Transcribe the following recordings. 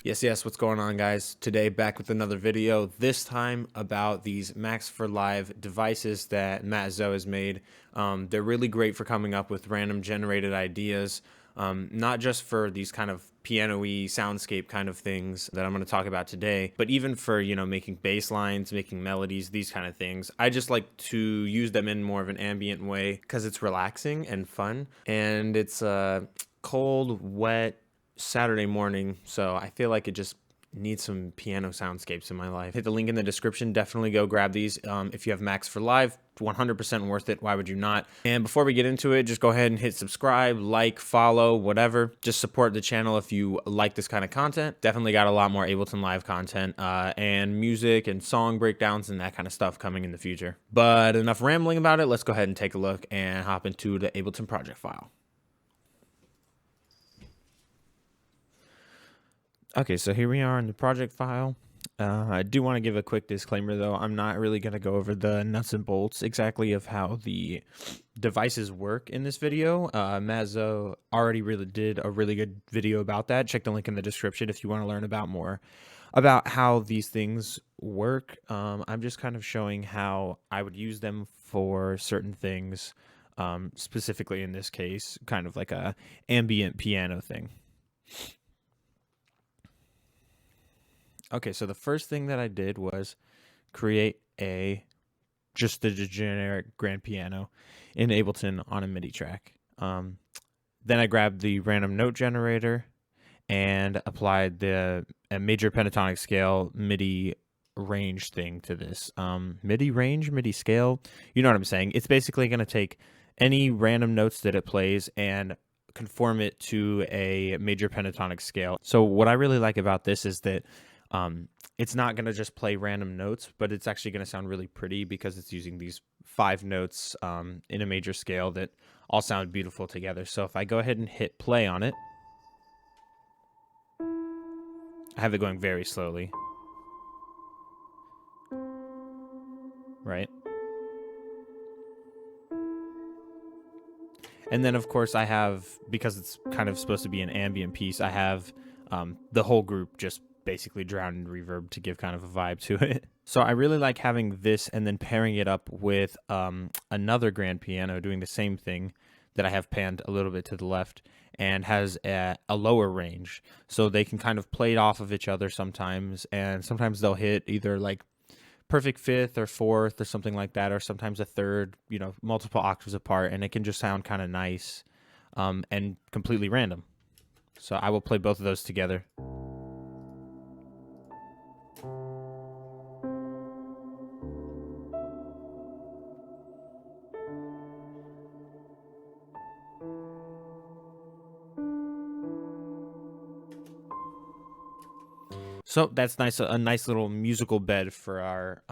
Yes, what's going on, guys? Today, back with another video, this time about these Max for Live devices that Matt Zoe has made. They're really great for coming up with random generated ideas, not just for these kind of piano-y soundscape kind of things that I'm going to talk about today, but even for, making bass lines, making melodies, these kind of things. I just like to use them in more of an ambient way because it's relaxing and fun, and it's cold, wet, Saturday morning, so I feel like it just needs some piano soundscapes in my life. Hit the link in the description. Definitely go grab these. If you have Max for Live, 100% worth it. Why would you not? And before we get into it, just go ahead and hit subscribe, like, follow, whatever. Just support the channel if you like this kind of content. Definitely got a lot more Ableton Live content and music and song breakdowns and that kind of stuff coming in the future. But enough rambling about it. Let's go ahead and take a look and hop into the Ableton project file. Okay, so here we are in the project file. I do want to give a quick disclaimer, though. I'm not really going to go over the nuts and bolts exactly of how the devices work in this video. Mazzo already really did a really good video about that. Check the link in the description if you want to learn about more about how these things work. I'm just kind of showing how I would use them for certain things, specifically in this case, kind of like a ambient piano thing. Okay, so the first thing that I did was create just the generic grand piano in Ableton on a MIDI track. Then I grabbed the random note generator and applied a major pentatonic scale MIDI range thing to this. MIDI range, MIDI scale, you know what I'm saying. It's basically going to take any random notes that it plays and conform it to a major pentatonic scale. So what I really like about this is that it's not going to just play random notes, but it's actually going to sound really pretty because it's using these 5 notes in a major scale that all sound beautiful together. So if I go ahead and hit play on it, I have it going very slowly, right? And then, of course, I have, because it's kind of supposed to be an ambient piece, I have the whole group just basically drowned in reverb to give kind of a vibe to it. So I really like having this and then pairing it up with another grand piano doing the same thing that I have panned a little bit to the left and has a lower range. So they can kind of play it off of each other sometimes, and sometimes they'll hit either like perfect fifth or fourth or something like that, or sometimes a third, multiple octaves apart, and it can just sound kind of nice and completely random. So I will play both of those together. So that's nice, a nice little musical bed for our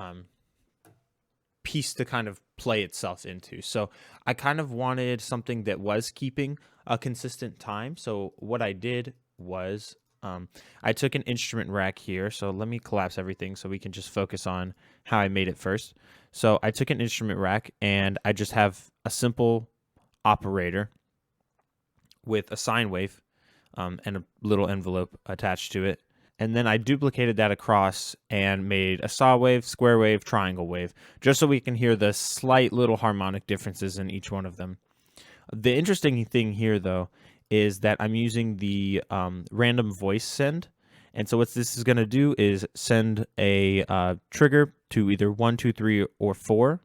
piece to kind of play itself into. So I kind of wanted something that was keeping a consistent time. So what I did was I took an instrument rack here. So let me collapse everything so we can just focus on how I made it first. So I took an instrument rack and I just have a simple operator with a sine wave and a little envelope attached to it. And then I duplicated that across and made a saw wave, square wave, triangle wave, just so we can hear the slight little harmonic differences in each one of them. The interesting thing here, though, is that I'm using the random voice send. And so what this is going to do is send a trigger to either 1, 2, 3, or 4,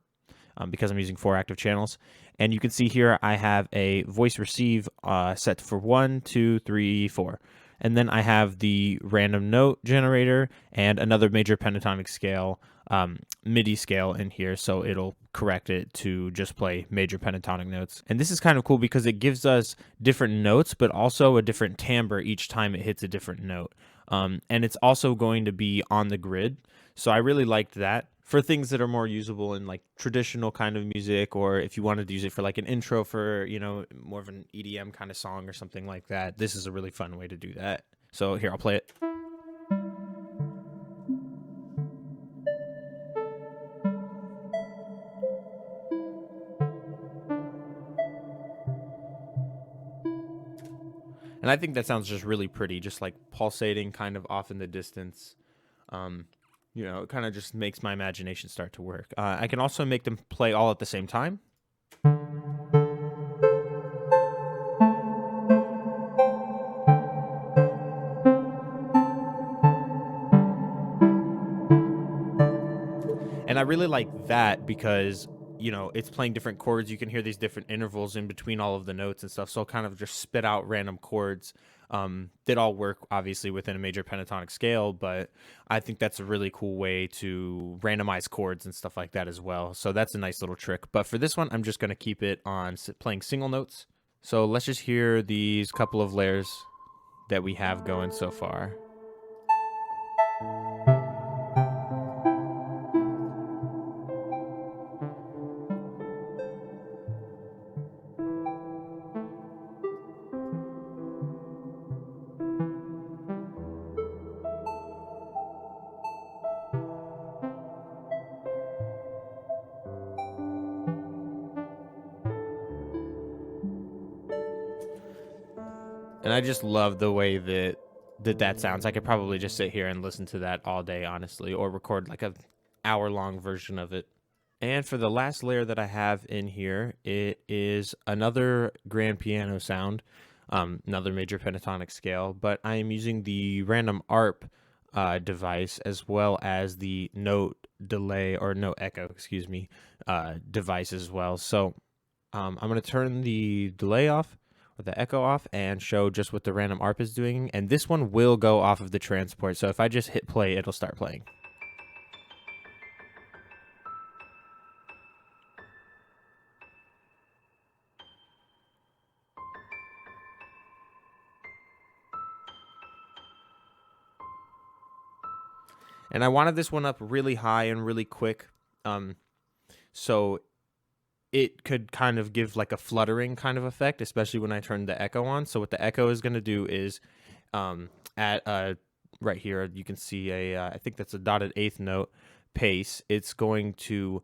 because I'm using 4 active channels. And you can see here I have a voice receive set for 1, 2, 3, 4. And then I have the random note generator and another major pentatonic scale, MIDI scale in here, so it'll correct it to just play major pentatonic notes. And this is kind of cool because it gives us different notes, but also a different timbre each time it hits a different note. And it's also going to be on the grid, so I really liked that. For things that are more usable in like traditional kind of music, or if you wanted to use it for like an intro for, more of an EDM kind of song or something like that, this is a really fun way to do that. So here, I'll play it. And I think that sounds just really pretty, just like pulsating kind of off in the distance. It kind of just makes my imagination start to work. I can also make them play all at the same time. And I really like that because, it's playing different chords. You can hear these different intervals in between all of the notes and stuff. So I'll kind of just spit out random chords that all work, obviously, within a major pentatonic scale. But I think that's a really cool way to randomize chords and stuff like that as well. So that's a nice little trick. But for this one, I'm just going to keep it on playing single notes. So let's just hear these couple of layers that we have going so far. And I just love the way that sounds. I could probably just sit here and listen to that all day, honestly, or record like a hour-long version of it. And for the last layer that I have in here, it is another grand piano sound, another major pentatonic scale, but I am using the random ARP device as well as the note delay or note echo, device as well. So I'm going to turn the delay off or the echo off and show just what the random ARP is doing. And this one will go off of the transport. So if I just hit play, it'll start playing. And I wanted this one up really high and really quick. So it could kind of give like a fluttering kind of effect, especially when I turn the echo on. So what the echo is going to do is at right here, you can see I think that's a dotted eighth note pace. It's going to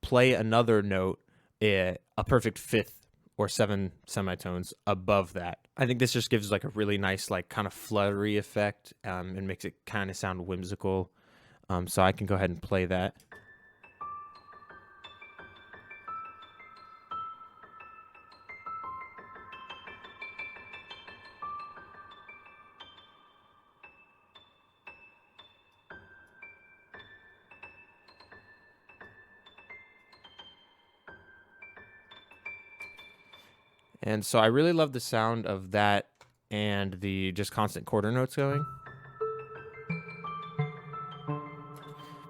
play another note, a perfect fifth or 7 semitones above that. I think this just gives like a really nice, like kind of fluttery effect and makes it kind of sound whimsical. So I can go ahead and play that. And so I really love the sound of that and the just constant quarter notes going,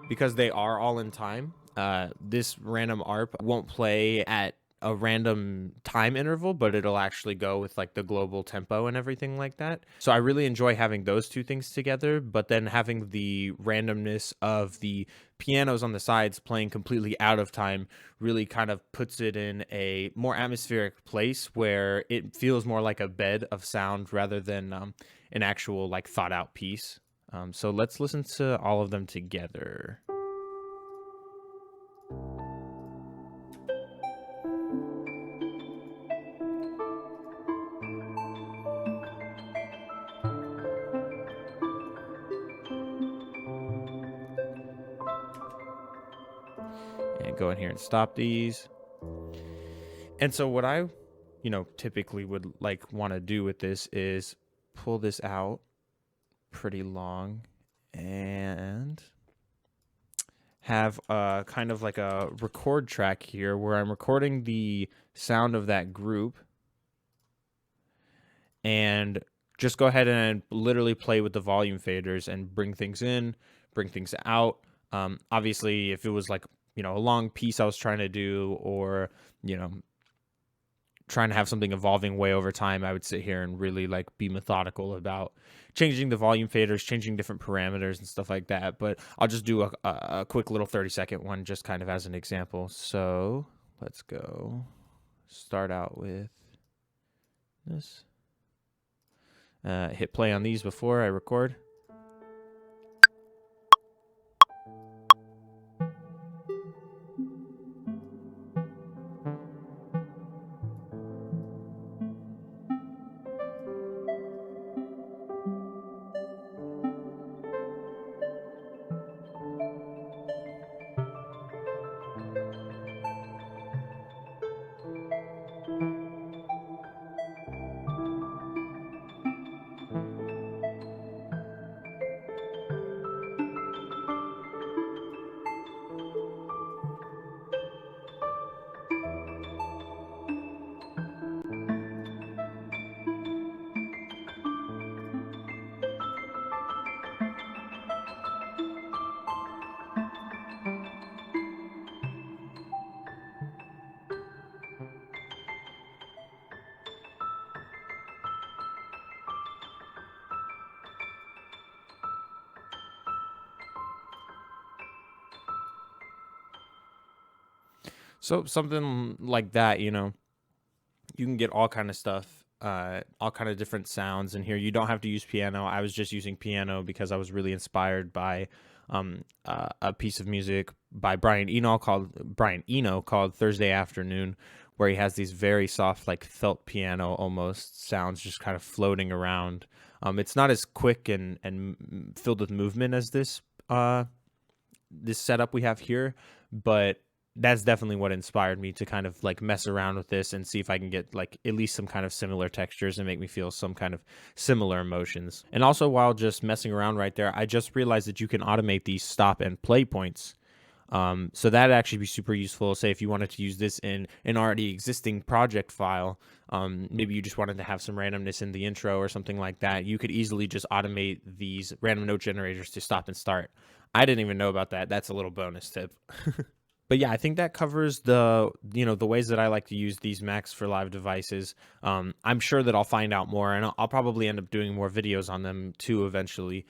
because they are all in time. This random ARP won't play at a random time interval, but it'll actually go with like the global tempo and everything like that. So I really enjoy having those two things together, but then having the randomness of the pianos on the sides playing completely out of time really kind of puts it in a more atmospheric place where it feels more like a bed of sound rather than an actual like thought out piece. So let's listen to all of them together. And go in here and stop these. And so what I, typically would like want to do with this is pull this out pretty long and have kind of like a record track here where I'm recording the sound of that group and just go ahead and literally play with the volume faders and bring things in, bring things out. Obviously, if it was like, a long piece I was trying to do or, trying to have something evolving way over time, I would sit here and really like be methodical about changing the volume faders, changing different parameters and stuff like that. But I'll just do a quick little 30-second one just kind of as an example. So let's go start out with this. Hit play on these before I record. So something like that, you know, you can get all kind of stuff, all kind of different sounds in here. You don't have to use piano. I was just using piano because I was really inspired by a piece of music by Brian Eno called Thursday Afternoon, where he has these very soft, like felt piano almost sounds just kind of floating around. It's not as quick and filled with movement as this setup we have here, but that's definitely what inspired me to kind of like mess around with this and see if I can get like at least some kind of similar textures and make me feel some kind of similar emotions. And also, while just messing around right there, I just realized that you can automate these stop and play points. So that'd actually be super useful. Say if you wanted to use this in an already existing project file, maybe you just wanted to have some randomness in the intro or something like that, you could easily just automate these random note generators to stop and start. I didn't even know about that. That's a little bonus tip. But yeah, I think that covers the ways that I like to use these Macs for live devices. I'm sure that I'll find out more, and I'll probably end up doing more videos on them too eventually,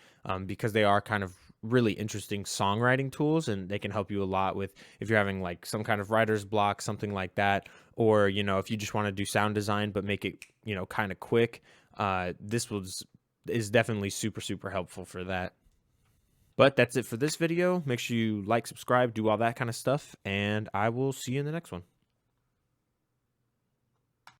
because they are kind of really interesting songwriting tools, and they can help you a lot with if you're having like some kind of writer's block, something like that, or if you just want to do sound design but make it kind of quick. Is definitely super helpful for that. But that's it for this video. Make sure you like, subscribe, do all that kind of stuff, and I will see you in the next one.